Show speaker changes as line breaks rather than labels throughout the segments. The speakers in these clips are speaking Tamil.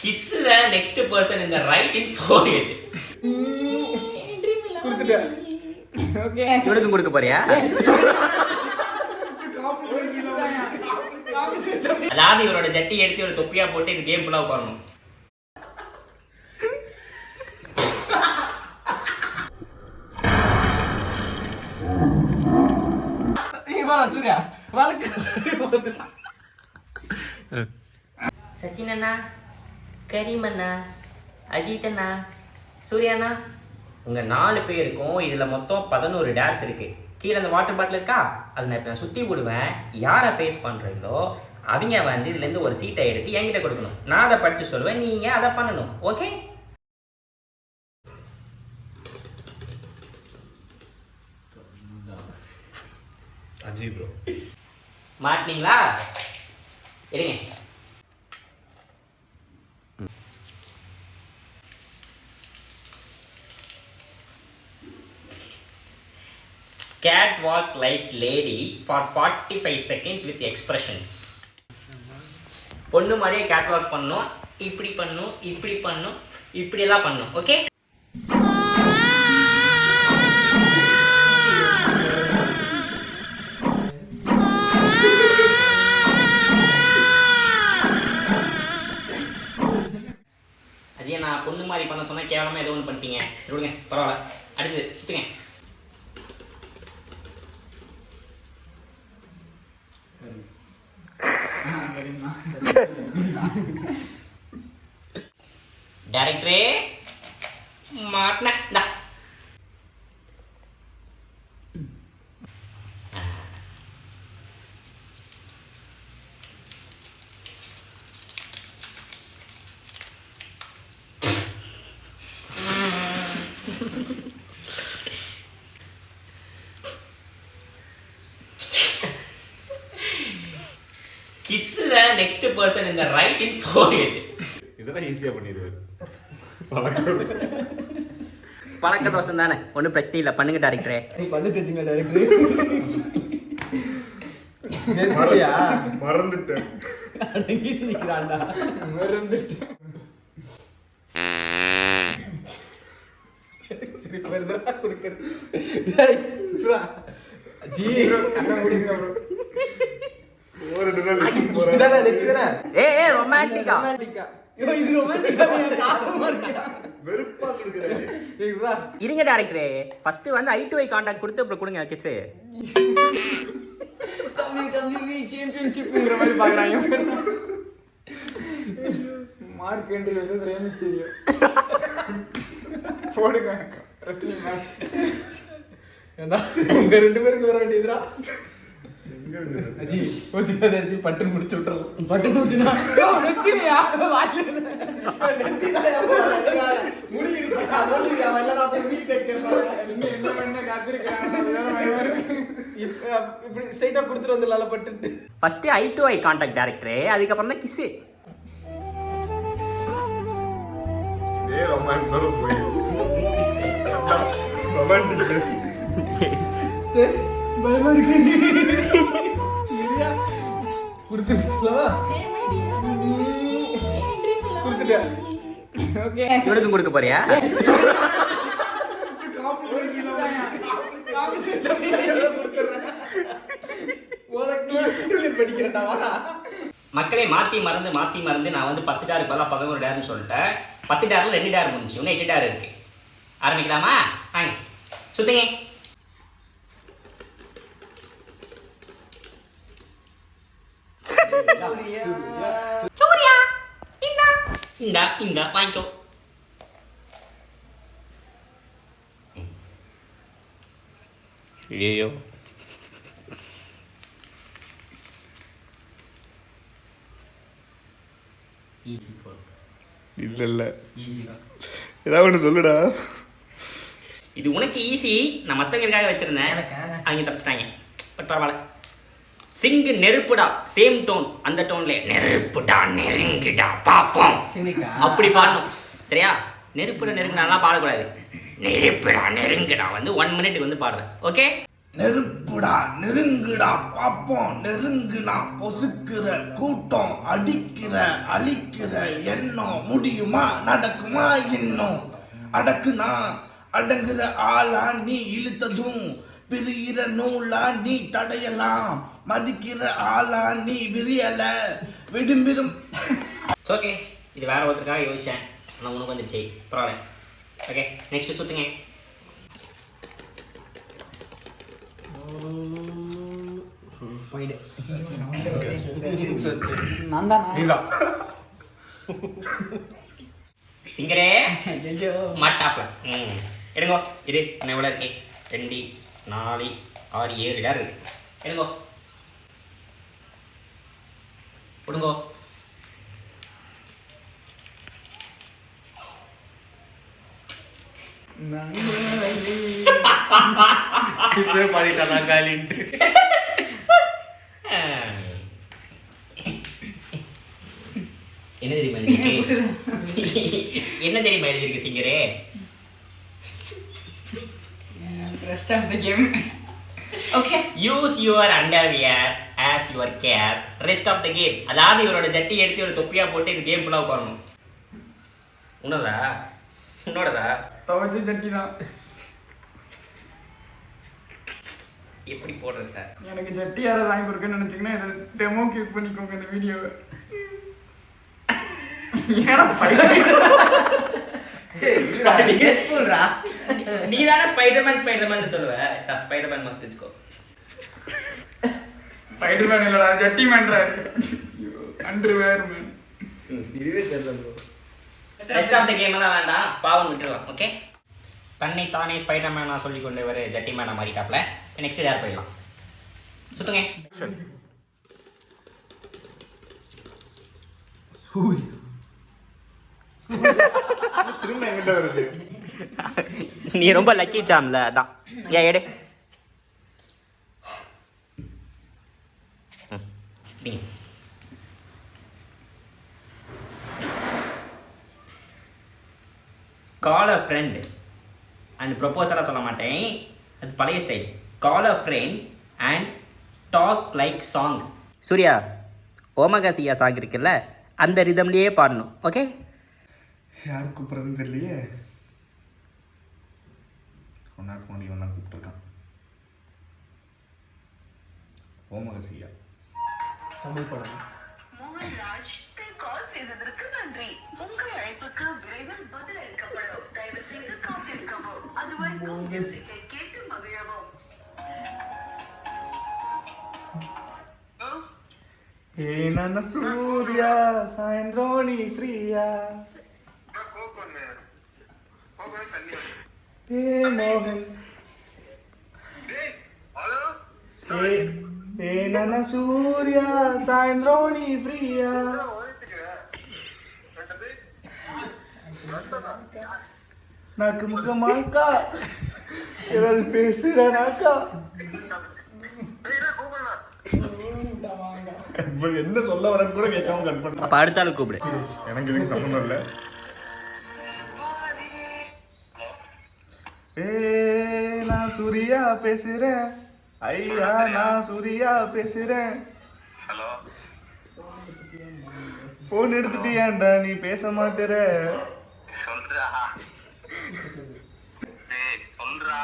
Kiss the next person in the right in forehead.
கொடுத்துட்டேன். ஓகே.
இவனுக்கு கொடுக்க போறியா? அதாவது இவரோட ஜட்டி எடுத்து ஒரு தொப்பியா போட்டு இந்த கேம் ஃபுல்லா உட்காரணும்.
சூர்யா
சச்சின் அண்ணா, கரீம் அண்ணா, அஜித் அண்ணா, சூர்யா அண்ணா, உங்க 4 பேருக்கும் இதுல மொத்தம் 11 டேர்ஸ் இருக்கு. கீழே அந்த வாட்டர் பாட்டில் இருக்கா, அதை நான் இப்போ சுற்றி விடுவேன். யாரை ஃபேஸ் பண்ணுறீங்களோ அவங்க வந்து இதுலேருந்து ஒரு சீட்டை எடுத்து என்கிட்ட கொடுக்கணும். நான் அதை படித்து சொல்லுவேன், நீங்கள் அதை பண்ணணும். ஓகே?
அஜி ப்ரோ
மாட்டினீங்களா? எடுங்க. Catwalk like lady for 45 seconds with expressions. பொண்ணு மாதிரியே கேட்வாக் பண்ணணும். இப்படி பண்ணணும், இப்படி பண்ணணும், இப்படி எல்லாம் பண்ணணும். ஓகே? அஜய், நான் பொண்ணு மாதிரி பண்ண சொன்னா கேவலமா ஏதோ ஒன்று பண்ணிட்டீங்க. சரி விடுங்க, பரவாயில்ல. அடுத்து சுத்துங்க. டைரக்டரே மாட்டினா kiss the next person in the right in forehead.
இதெல்லாம் ஈஸியா பண்ணிடுவாரு.
பழக்க தோஷம் தானே, ஒன்றும் பிரச்சனை இல்லை. பண்ணுங்க டைரக்டரே.
நீ பண்ணு தெரிஞ்சுங்க டைரக்டர். நேர்மையா
மறந்துட்டேன்.
அடங்கி சிரிக்கிறான்டா. மறந்துட்டேன். சரி வருதா குடுக்குறது. டேய் சுரா. ஜி கண்ண முடிங்க ப்ரோ.
ஒரு நாள் லிட்டிங் போறேன்.
இதெல்லாம் நிக்குதுடா.
ஏய் ரொமான்டிக்கா.
ரொமான்டிக்கா. ஐயோ இது ரொமான்டிக்கா காரணமா இருக்கா?
வெறுப்பா குடுக்குறாரு.
ஏய் சுரா.
இருங்க டைரக்டரே, ஃபர்ஸ்ட் வந்து ஐ டு ஐ கான்டாக்ட் கொடுத்து அப்புறம் கொடுங்க கிஸ்.
WWE சாம்பியன்ஷிப்ங்கற மாதிரி பாக்குறாங்க. மார்க் என்ட்ரி வெர்சஸ் ரே மிஸ்டீரியோ. போடுங்க ரெஸ்லிங் மேட்ச். ஏண்டா உங்க ரெண்டு பேருக்கு வர வேண்டியதுடா. அஜி கோச்சிக்காத அஜி, பட்டன் முடிச்சு விட்டுறலாம். பட்டன் முடிச்சுனா நெத்தியா வாயில நெத்தியா முடி இருக்கு. அதோட அவன் எல்லாம் அப்படியே மீட் கேட்கறான். நீங்க என்ன பண்ண காத்திருக்காங்க. இப்படி ஸ்ட்ரைட்டா கொடுத்துட்டு வந்துடலாம் பட்டு.
First eye to eye contact டைரக்டரே, அதுக்கப்புறம் தான் கிஸ்.
ஏ ரொமான்ஸோட போய் ரொமான்டிக் டெஸ்.
சரி பயமா இருக்கு. சரியா கொடுத்துட்டா கொடுத்துட்டேன். ஓகே.
இவனுக்கு கொடுக்க போறியா? மக்களே, மாற்றி மறந்து நான் வந்து 10 டேருக்கு பதிலாக 11 டேர்னு சொல்லிட்டேன். 10 டேரில் 2 டேர் முடிஞ்சு, இன்னும் 8 டேர் இருக்கு. ஆரம்பிக்கலாமா? வாங்க சுத்துங்க. சூர்யா இந்தா வாங்கிக்கோ. ஐயோ
இல்ல ஏதாவது ஒன்று சொல்லுடா.
இது உனக்கு ஈஸி, நான் மற்றவங்களுக்காக வச்சிருந்தேன், அவங்க தப்பிச்சிட்டாங்க. பட் பரவாயில்ல. சிங்கு நெருப்புடா, சேம் டோன், அந்த டோன்ல நெருப்புடா நெருங்கிடா பாப்போம் அப்படி பாடணும். சரியா? நெருப்புடா நெருங்கினாலாம் பாடக்கூடாது. நெருப்புடா நெருங்கிடா வந்து 1 மினிட் வந்து பாடுறேன். ஓகே?
நெருப்புடா நெருங்குடா பாப்போம் நெருங்குனா பொசுக்கிற கூட்டம் அடிக்கிற அழிக்கிற எண்ணம் முடியுமா நடக்குமா இன்னும் அடக்குனா அடங்குற ஆளா நீ இழுத்ததும் பிரிகிற நூலா நீ தடையலாம் மதிக்கிற ஆளா நீ விரியல விடும்பிடும்
ஓகே இது வேற ஒருத்தருக்காக யோசிச்சேன் ஆனால் உனக்கு வந்துருச்சு பரவாயில்ல. ஓகே நெக்ஸ்ட் சுற்றுங்க.
நீதான்
சிங்கரே மாட்டாப்ல. எடுங்கோ இரு என்ன எவ்வளோ இருக்கு 2 4 6 7 டேர் இருக்கு. எடுங்கோ கொடுங்கோ.
இப்பவே பாடிட்டானா காலின்ட்டு.
என்ன தெரியுமா எழுதிருக்கு? என்ன தெரியுமா எழுதிருக்கு சிங்கரே?
Rest of the game. Okay.
Use your underwear as your care rest of the game. அதாவது இவரோட ஜட்டி எடுத்து ஒரு தொப்பியா போட்டு இந்த கேம் ஃபுல்லாக உட்காரணும். உன்னோடதா
துவைச்ச சட்டி தான்.
எப்படி போடுறது சார்?
எனக்கு சட்டி யாராவது வாங்கி கொடுக்கன்னு நினைச்சீங்கன்னா இதை டெமோக்கு யூஸ் பண்ணிக்கோங்க இந்த வீடியோவை.
நீ தானே ஸ்பைடர்மேன் சொல்லுவ. ஸ்பைடர்மேன் மாஸ்க் வச்சுக்கோ.
ஸ்பைடர்மேன் இல்லடா ஜட்டி மேன்டா. Underwear man.
இதுவே தெரியல bro.
Rest of the game எல்லாம் வேண்டாம், பாவம் விட்டுடலாம். ஓகே தன்னை தானே ஸ்பைடர்மேனா சொல்லி கொண்டு ஒரு ஜட்டி மேனா மாறிட்டாப்ல. நெக்ஸ்ட் டேர் போயிடலாம். சுத்துங்க.
திரும்ப எங்கிட்ட வருது.
நீ ரொம்ப லக்கி சாம்ல அதான். ஏன் எடு கால் அ ஃப்ரெண்ட் அண்ட் ப்ரொப்போசலாக சொல்ல மாட்டேன், அது பழைய style. Call a friend and talk like song. Surya ஓமகாசியா சாங் இருக்குல்ல, அந்த ரிதம்லேயே பாடணும். ஓகே
யார் கூப்பிட்றதுன்னு தெரியலையே. கொஞ்ச நேரத்துக்கு முன்னாடி இவன் தான் கூப்பிட்டுருக்கான். ஓமகசியா
தமிழ் படம்.
மோகன்ராஜ் கால் செய்ததற்கு நன்றி. உங்கள் அழைப்புக்கு விரைவில் பதில் அளிக்கப்படும். தயவு செய்து காத்திருக்கவும். அதுவரைக்கும் மியூசிக்கை கேட்டு மகிழவும்.
ఏ నన్న సూర్య సాయంత్రం నీ ఫ్రీయా ఏ మోహన్ ఏ నన్న సూర్య సాయంత్రం నీ ఫ్రీయా నాకు ముఖమాக்கா ஏதாவது பேசுடானாக்கா என்ன சொல்ல வரேன்னு கூட கேட்காம கட் பண்ண.
அப்போ அடுத்த ஆளு கூப்பிடு.
எனக்கு இதுக்கு சம்மந்தம் இல்லை. நான் சூர்யா பேசுறேன். ஐயா நான் சூர்யா பேசுறேன்.
ஹலோ
போன் எடுத்துட்டியாண்டா நீ பேச மாட்டேற.
சொல்றா டேய் சொல்றா.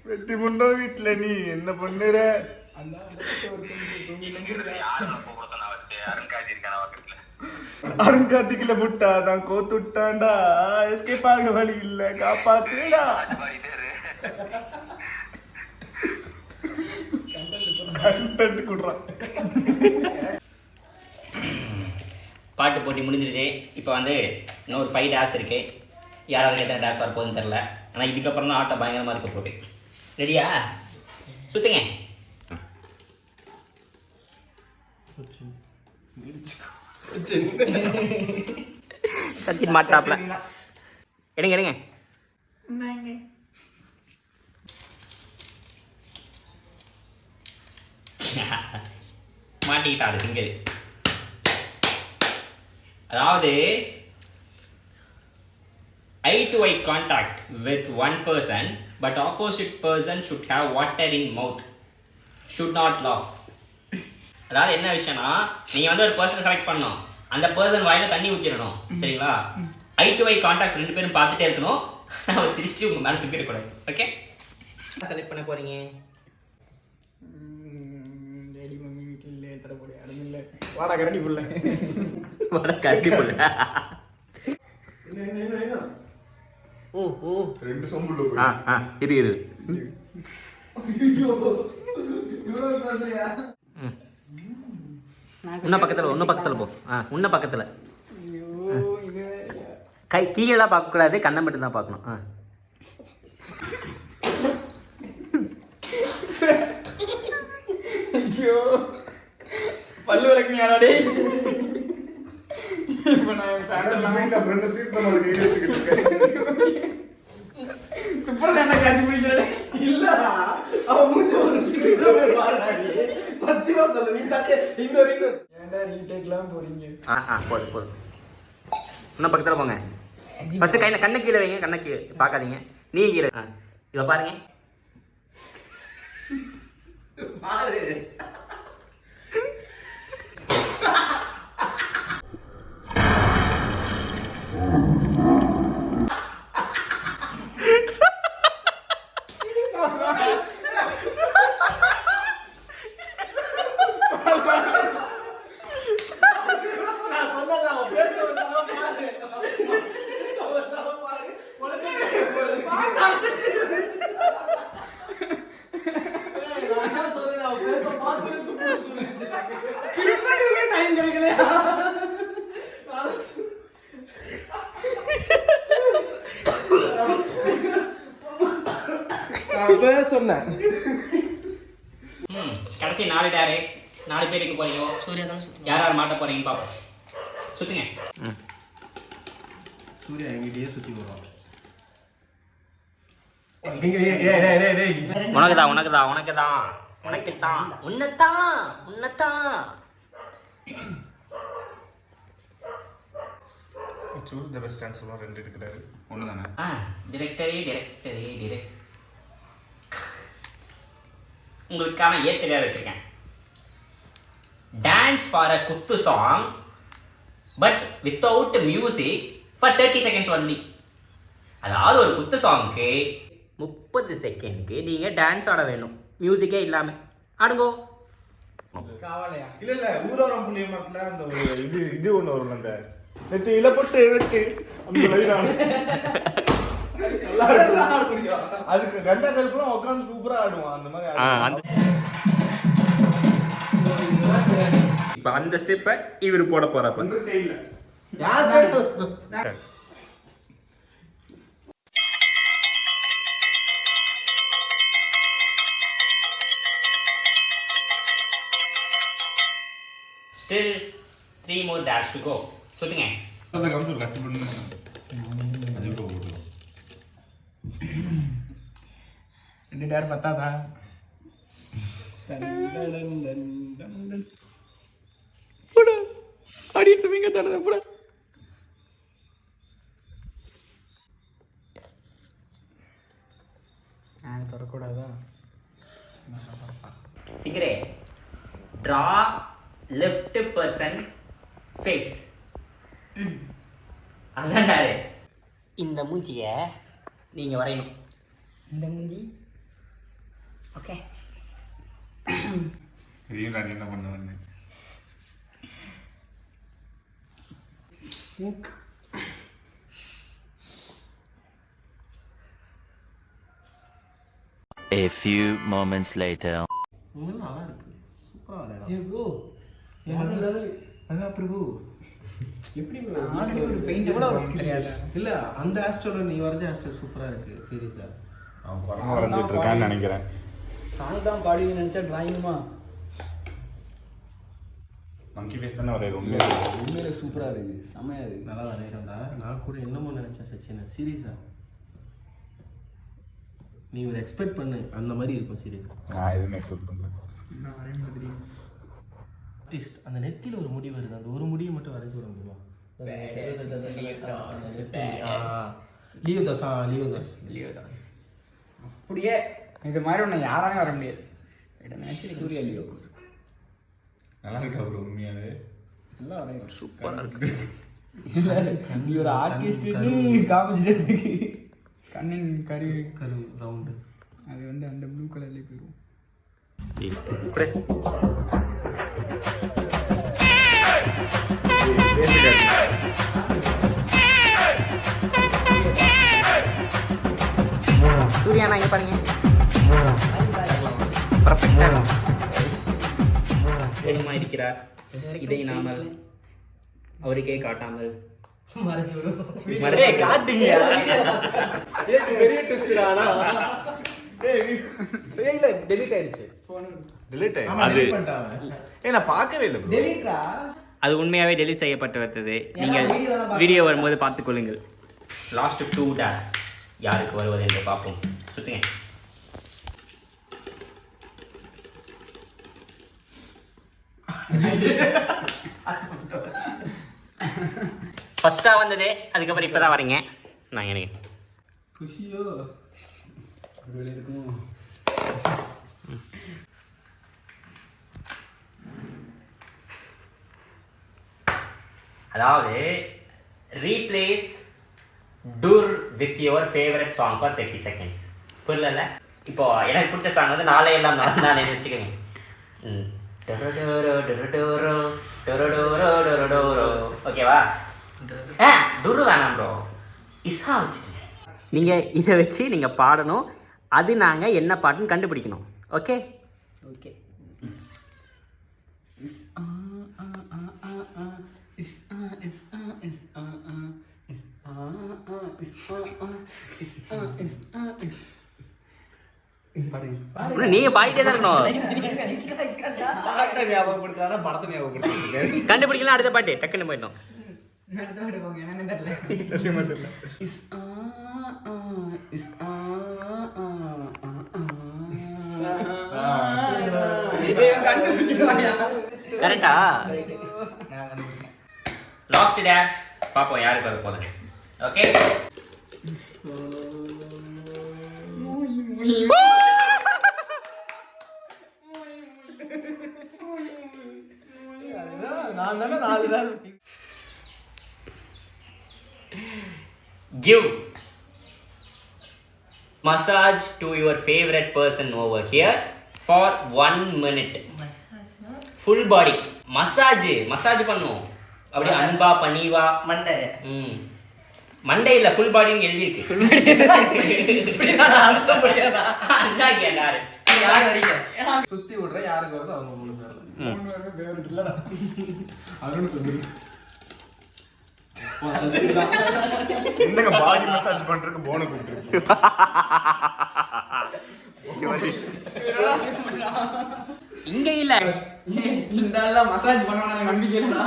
வெட்டி முண்டோ வீட்டுல நீ என்ன பண்ணுற? அருங்காட்சிக்குள்ள முட்டா தான் கோத்துட்டாண்டா. எஸ்கேப் ஆக வழி இல்ல, காப்பாத்துடா. கண்டென்ட் குடுறான்.
பாட்டு போட்டி முடிஞ்சிருச்சு. இப்போ வந்து இன்னொரு 5 டேஸ் இருக்கு. யாராவது எத்தனை டேஸ் வர போகுதுன்னு தெரில. ஆனால் இதுக்கப்புறம் தான் ஆட்டம் பயங்கரமாக இருக்க போகுது. ரெடியா? சுத்துங்க. சச்சின் மாட்டாப்ல. எடுங்க எடுங்க. மாட்டிக்கிட்டாரு சிங்கர். அதாவது eye to eye contact with one person, but opposite person should have water in mouth. Should not laugh. அதாவது என்ன விஷயம்னா நீங்கள் வந்து ஒரு பர்சனை செலக்ட் பண்ணணும், அந்த பர்சன் வாயில் தண்ணி ஊற்றிடணும், சரிங்களா? ஐ டு ஐ கான்டாக்ட் 2 பேரும் பார்த்துட்டே இருக்கணும், அவர் சிரிச்சு உங்கள் மேலே துப்பிடக்கூடாது. ஓகே, செலக்ட் பண்ண போகிறீங்க?
டேடி மம்மி வீட்டில் இல்லை, தரக்கூடிய இடம் இல்லை. வாடா கரண்டி புள்ள,
வாடா கரண்டி புள்ள. ஓ ஓ
2 சொம்புல போய்
இரு இன்னும் பக்கத்தில் போ. இன்னும் பக்கத்தில். கை கீழெல்லாம் பார்க்கக்கூடாது, கண்ணை மட்டும் தான் பார்க்கணும்.
ஐயோ பல்லு விளக்குனியாடா டேய். இப்போ நான் துப்புறது என்ன காட்சி பிடிக்கிறேன். இல்லடா அவன் மூச்சு ஒரு சிக்கிட்டு பாருடாடி. சத்தியமா சொல்ல நீ தண்ணி இன்னொரு ஏன்டா ரீடேக்லாம் போறீங்க?
போதும். இன்னும் பக்கத்தில் போங்க. ஃபர்ஸ்ட் கண்ணை கீழே வைங்க, கண்ணை கீழே பார்க்காதீங்க, நீ கீழே. இவ பாருங்க.
சொன்னேன்
கடைசி 4 பேருக்கு போறீங்க. சூர்யா தான் யார் மாட்ட போறீங்கன்னு பார்ப்போம். சுத்துங்க.
சூர்யா எங்கிட்டயே சுத்தி போறோம்.
உன்னதான்.
Choose the best answer 2 இருக்குறாரு. ஒண்ணு தானே.
டைரக்டரே உங்களுக்கான ஏற்கனவே வச்சிருக்கேன். டான்ஸ் ஃபார் அ குத்து song but without music for 30 seconds only. அதாவது ஒரு குத்து சாங்க்கு 30 செகண்ட்க்கு நீங்கள் டான்ஸ் ஆட வேணும், மியூசிக்கே இல்லாமல். ஆடுங்கோ.
காவலையா?
இல்ல ஊரோரம் புளிய மரத்துல அந்த ஒரு இது ஒண்ணு வரும், அந்த நெத்தி இல போட்டு வச்சு அந்த லைனா நல்லா இருக்கும். அதுக்கு கஞ்சா கல்பலாம் உட்கார்ந்து சூப்பரா ஆடுவான். அந்த மாதிரி
இப்போ அந்த ஸ்டெப்பை இவர் போட போறப்ப
உங்க ஸ்டைல்ல
still 3 more dash to go. சுத்துங்க.
அத கம்ப்யூட்டர் கட்டி பண்ணு. அது போடு.
2 டேர் பத்தாதா? புட அடிட்டு மீங்க தரத புட. நான் தரக்கூடாதா?
சீக்கிரம். Draw left person face. அதான்டாரு. இந்த மூஞ்சியை நீங்கள் வரையணும்.
இந்த மூஞ்சி ஓகே.
சரி நான் என்ன பண்ணுவேன்னு
மூக்கு.
A few moments later.
நல்லா இருக்கு, சூப்பரா வரேன். ஏ ப்ரோ வேற லெவல். அங்க பிரபு எப்படி ப்ரோ ஆல்ரெடி ஒரு பெயிண்ட் எவ்வளவு தெரியாதா? இல்ல அந்த ஆஸ்ட்ரோல நீ வரைஞ்ச ஆஸ்ட்ரோ சூப்பரா இருக்கு. சீரியஸா
அவன் படம் வரைஞ்சிட்டு இருக்கான்னு நினைக்கிறேன்.
சாங் தான் பாடுவீங்க நினைச்சா டிராயிங்குமா?
மங்கி ஃபேஸ் தானே வரையற.
உண்மையிலே சூப்பரா இருக்கு, செமையா இருக்கு. நல்லா வரையறடா. நான் கூட என்னமோ நினைச்சேன் சச்சின். சீரியஸா நீ ஒரு எக்ஸ்பெக்ட் பண்ணு, அந்த மாதிரி இருக்கும். சீரியஸா
நான் எதுவுமே எக்ஸ்பெக்ட் பண்ணல.
நான் வரைய மாதிரி ஆர்டிஸ்ட் அந்த நெத்தியில் ஒரு முடி வருது, அந்த ஒரு முடியை மட்டும் வரைஞ்சி விட முடியுமா? லியோ தாஸ்
லியோதாஸ் அப்படியே இது மாதிரி ஒன்று யாராலையும் வர முடியாது
சூர்யா லியோ
நல்லா இருக்கா ப்ரோ உண்மையாவே
எல்லாம் வரையும்
சூப்பராக இருக்கு.
இல்லை நீ ஒரு ஆர்டிஸ்ட்னு காமிச்சிட்டு கண்ணின் கரு
ரவுண்டு
அது வந்து அந்த ப்ளூ கலர்லேயே போயிடும்.
சூர்யாண்ணா இங்கே பாருங்க. பர்ஃபெக்டாக வேணுமா இருக்கிறார். இதை நாமல் அவருக்கே காட்டாமல் காட்டுங்க.
பெரிய ட்விஸ்டா இல்ல டெலீட் ஆயிடுச்சு
delete ஆயிடுச்சு. அது நான் பார்க்கவே இல்லை ப்ரோ.
டெலீட்ரா
அது உண்மையாகவே டெலிட் செய்யப்பட்டது. நீங்கள் வீடியோ வரும்போது பார்த்துக்கொள்ளுங்கள். லாஸ்ட் 2 டேஸ் யாருக்கு வருவது என்று பார்ப்போம். சுற்றுங்க. ஃபஸ்ட்டாக வந்தது, அதுக்கப்புறம் இப்போ தான் வரீங்க. நான் எனக்கு
குஷியோ இருக்குமோ
அதாவது replace tour with your favourite song for 30 seconds. புரியல? இப்போ எனக்கு பிடிச்ச சாங் வந்து நாளே எல்லாம் நான் வச்சுக்கோங்க. ஓகேவா? டுரு வேணாம் ப்ரோ, இஸ்ஸா வச்சுக்கோங்க. நீங்கள் இதை வச்சு நீங்கள் பாடணும். அது நாங்கள் என்ன பாட்டுன்னு கண்டுபிடிக்கணும். ஓகே
ஓகே
நீங்கள் பாடிட்டே தான் இருக்கணும்.
பாட்டை ஞாபகப்படுத்தாத படத்தை ஞாபகப்படுத்த
கண்டுபிடிக்கலாம். அடுத்த பாட்டு டக்குன்னு போயிட்டோம். கரெக்டா? லாஸ்ட் டே பாப்போம் யாருக்கு வர போதுங்க. ஓகே
நான் தானே 4 தான்.
give massage to your favorite person over here for 1 minute. full body massage பண்ணும். அப்படியே அன்பா பணிவா மண்டை மண்டை இல்ல ஃபுல் பாடின்னு எழுதி இருக்கு. ஃபுல் பாடி அர்த்தம் புரியாதா? அண்ணா கேட்டாரு யார் வரீங்க
சுத்தி விடுற யாருக்கு வருதோ அவங்க 3 பேர்ல ஃபேவரட் இல்லடா. அருண் சொல்லுங்க.
என்னங்க பாடி மசாஜ் பண்றதுக்கு போன கூப்பிட்டு
இங்க இல்ல.
இந்த எல்லாம் மசாஜ் பண்ணுவாங்க நம்பிக்கை இல்லடா.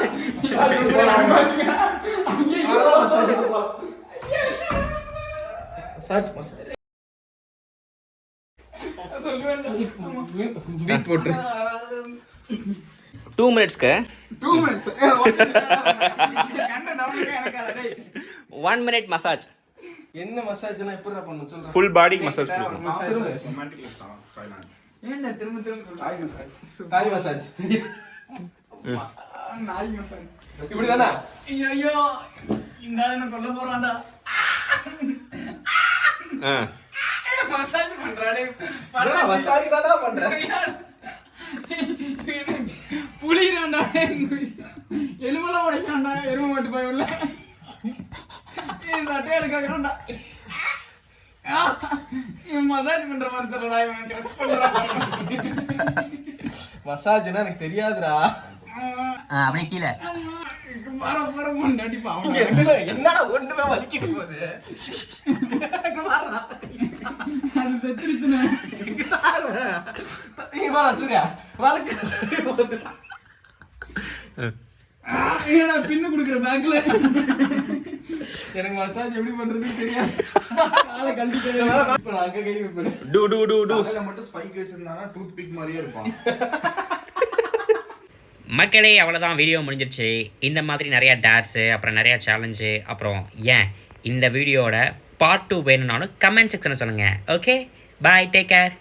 பீட் போட்டு
2 மினிட்ஸ்க்கு
2 minutes
1 minute மசாஜ்.
என்ன மசாஜ்னா எப்படிடா பண்ணு சொல்றேன்.
ஃபுல் பாடி மசாஜ் கொடுக்கணும்.
ஏன்டா திரும்ப திரும்ப
தாய் மசாஜ்
நாய் மசாஜ்
இப்படிதானா?
ஐயோ இந்த ஆளு என்ன கொல்ல போறான்டா. மசாஜ் பண்றானே
பரவாயில்லை மசாஜ் தான்டா பண்றேன்.
புளிறான்டா எலும்பெல்லாம் உடைக்கான்டா. எருமை மாட்டு போய் உள்ள சட்டை எடுக்கிறான்டா. மசாஜ் பண்ற மாதிரி தெரியலடா. இவன் ட்ரெஸ் பண்றான்.
மசாஜ்னா எனக்கு தெரியாதுடா.
அப்படியே கீழே
வர முன்னாடி பாவம்
என்னடா ஒண்ணுமே வலிக்கிட்டு போகுது.
அது செத்துருச்சுன்னு
நீ பாரு சூர்யா வலிக்கு
ஏன்னா பின்னு கொடுக்குற பேங்க்ல
எனக்கு மசாஜ் எப்படி பண்றதுன்னு தெரியாது.
காலை கழிச்சு
இப்ப நான் அங்க கை வைப்பேன்.
அதுல மட்டும் ஸ்பைக் வச்சிருந்தானா டூத் பிக் மாதிரியே இருப்பான்.
மக்களே அவ்வளோதான், வீடியோ முடிஞ்சிருச்சு. இந்த மாதிரி நிறையா டேர்ஸு, அப்புறம் நிறையா சேலஞ்சு, அப்புறம் ஏன் இந்த வீடியோட பார்ட் 2 வேணும்னாலும் கமெண்ட் செக்ஷனில் சொல்லுங்கள். Okay bye, take care.